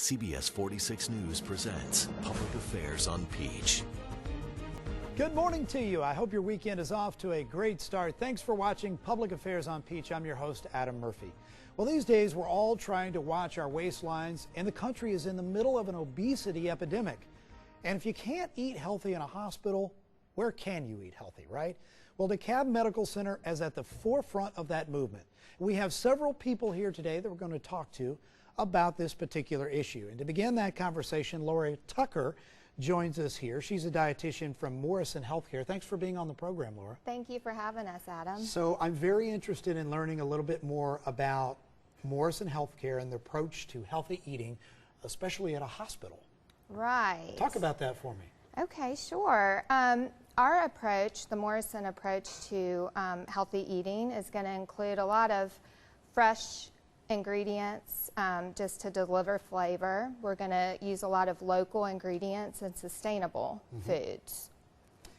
CBS 46 News presents Public Affairs on Peach. Good morning to you. I hope your weekend is off to a great start. Thanks for watching Public Affairs on Peach. I'm your host, Adam Murphy. Well, these days we're all trying to watch our waistlines, and the country is in the middle of an obesity epidemic. And if you can't eat healthy in a hospital, where can you eat healthy, right? Well, DeKalb Medical Center is at the forefront of that movement. We have several people here today that we're going to talk to about this particular issue. And to begin that conversation, Lori Tucker joins us here. She's a dietitian from Morrison Healthcare. Thanks for being on the program, Laura. Thank you for having us, Adam. So I'm very interested in learning a little bit more about Morrison Healthcare and the approach to healthy eating, especially at a hospital. Right. Talk about that for me. Okay, sure. Our approach, the Morrison approach to healthy eating, is going to include a lot of fresh ingredients just to deliver flavor. We're going to use a lot of local ingredients and sustainable foods.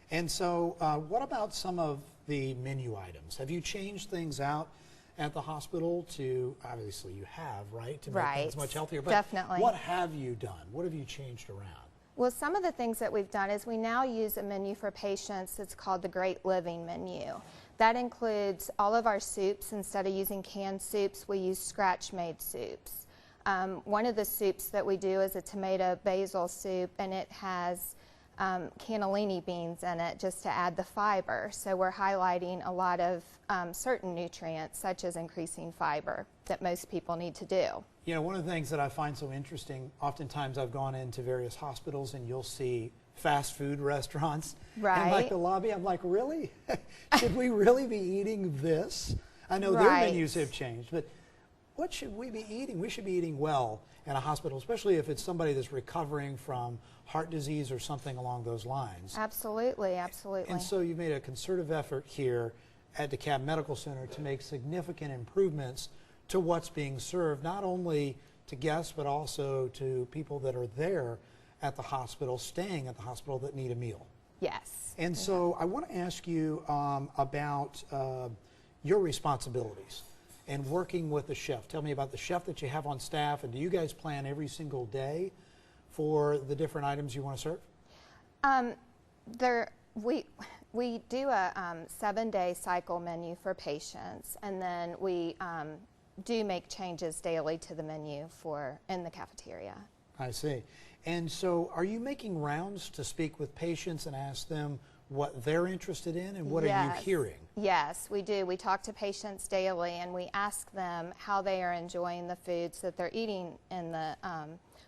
And so what about some of the menu items? Have you changed things out at the hospital to, obviously you have, right, to make things much healthier? But definitely. What have you done? What have you changed around? Well, some of the things that we've done is we now use a menu for patients that's called the Great Living Menu. That includes all of our soups. Instead of using canned soups, we use scratch-made soups. One of the soups that we do is a tomato basil soup, and it has cannellini beans in it just to add the fiber. So we're highlighting a lot of certain nutrients, such as increasing fiber, that most people need to do. You know, one of the things that I find so interesting, oftentimes I've gone into various hospitals and you'll see fast food restaurants. Right. And like the lobby, I'm like, really? Should we really be eating this? I know their menus have changed, but what should we be eating? We should be eating well in a hospital, especially if it's somebody that's recovering from heart disease or something along those lines. Absolutely, absolutely. And so you've made a concerted effort here at DeKalb Medical Center to make significant improvements to what's being served, not only to guests, but also to people that are there at the hospital, staying at the hospital, that need a meal. Yes. And so I want to ask you about your responsibilities and working with the chef. Tell me about the chef that you have on staff, and do you guys plan every single day for the different items you want to serve? We do a 7-day cycle menu for patients, and then we do make changes daily to the menu in the cafeteria. I see. And so are you making rounds to speak with patients and ask them what they're interested in, and what are you hearing? Yes, we do. We talk to patients daily, and we ask them how they are enjoying the foods that they're eating in the,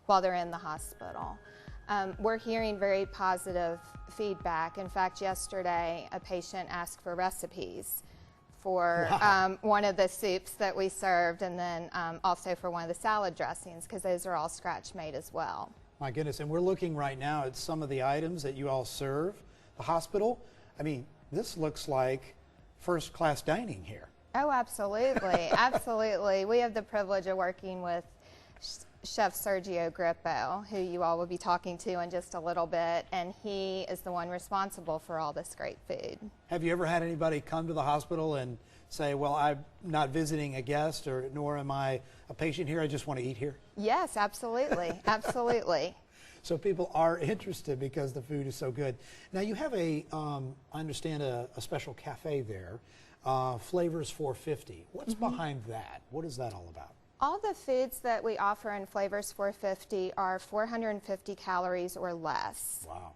while they're in the hospital. We're hearing very positive feedback. In fact, yesterday a patient asked for recipes for one of the soups that we served, and then also for one of the salad dressings, because those are all scratch made as well. My goodness, and we're looking right now at some of the items that you all serve the hospital. I mean, this looks like first-class dining here. Oh, absolutely, absolutely. We have the privilege of working with Chef Sergio Grippo, who you all will be talking to in just a little bit, and he is the one responsible for all this great food. Have you ever had anybody come to the hospital and say, well, I'm not visiting a guest, or nor am I a patient here, I just want to eat here? Yes, absolutely, absolutely. So people are interested because the food is so good. Now you have I understand a special cafe there, Flavors 450. What's behind that? What is that all about? All the foods that we offer in Flavors 450 are 450 calories or less. Wow.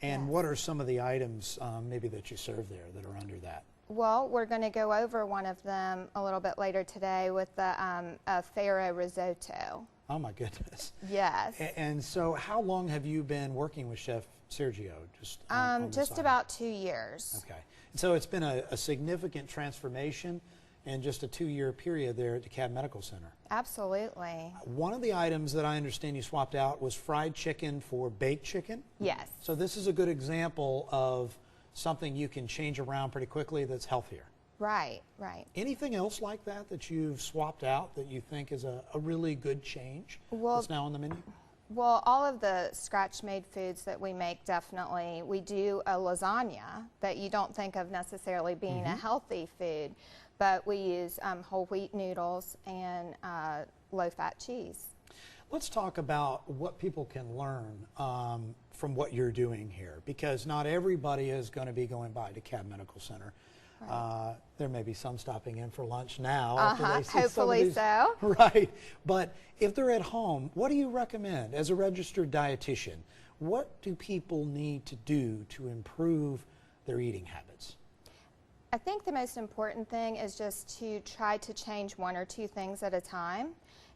And what are some of the items maybe that you serve there that are under that? Well, we're going to go over one of them a little bit later today with the farro risotto. Oh my goodness. Yes. And so how long have you been working with Chef Sergio? Just about 2 years. Okay. And so it's been a significant transformation in just a 2-year period there at DeKalb Medical Center. Absolutely. One of the items that I understand you swapped out was fried chicken for baked chicken. Yes. So this is a good example of something you can change around pretty quickly that's healthier. Right, right. Anything else like that that you've swapped out that you think is a really good change that's now on the menu? Well, all of the scratch-made foods that we make, definitely. We do a lasagna that you don't think of necessarily being a healthy food, but we use whole wheat noodles and low-fat cheese. Let's talk about what people can learn from what you're doing here, because not everybody is going to be going by DeKalb Medical Center. Right. There may be some stopping in for lunch now. After they see hopefully so. Right. But if they're at home, what do you recommend as a registered dietitian? What do people need to do to improve their eating habits? I think the most important thing is just to try to change 1 or 2 things at a time.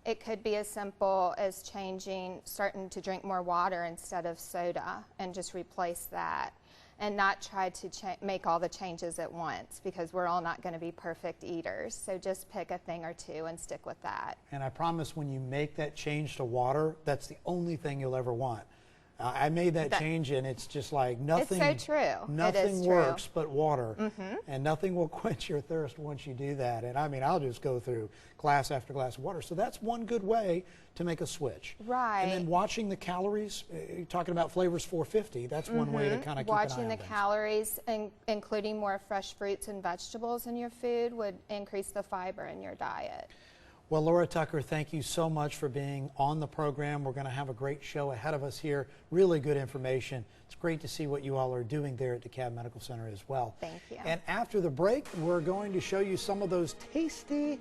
It could be as simple as starting to drink more water instead of soda and just replace that, and not try to make all the changes at once, because we're all not going to be perfect eaters. So just pick a thing or 2 and stick with that. And I promise when you make that change to water, that's the only thing you'll ever want. I made that change, and it's just like nothing. It's so true. Nothing works but water, and nothing will quench your thirst once you do that. And I mean, I'll just go through glass after glass of water. So that's one good way to make a switch. Right. And then watching the calories. You're talking about Flavors 450. That's one way to kind of keep an eye on Watching the calories and including more fresh fruits and vegetables in your food would increase the fiber in your diet. Well, Laura Tucker, thank you so much for being on the program. We're going to have a great show ahead of us here. Really good information. It's great to see what you all are doing there at DeKalb Medical Center as well. Thank you. And after the break, we're going to show you some of those tasty,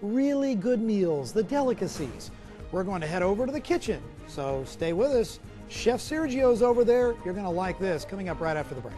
really good meals, the delicacies. We're going to head over to the kitchen, so stay with us. Chef Sergio's over there. You're going to like this. Coming up right after the break.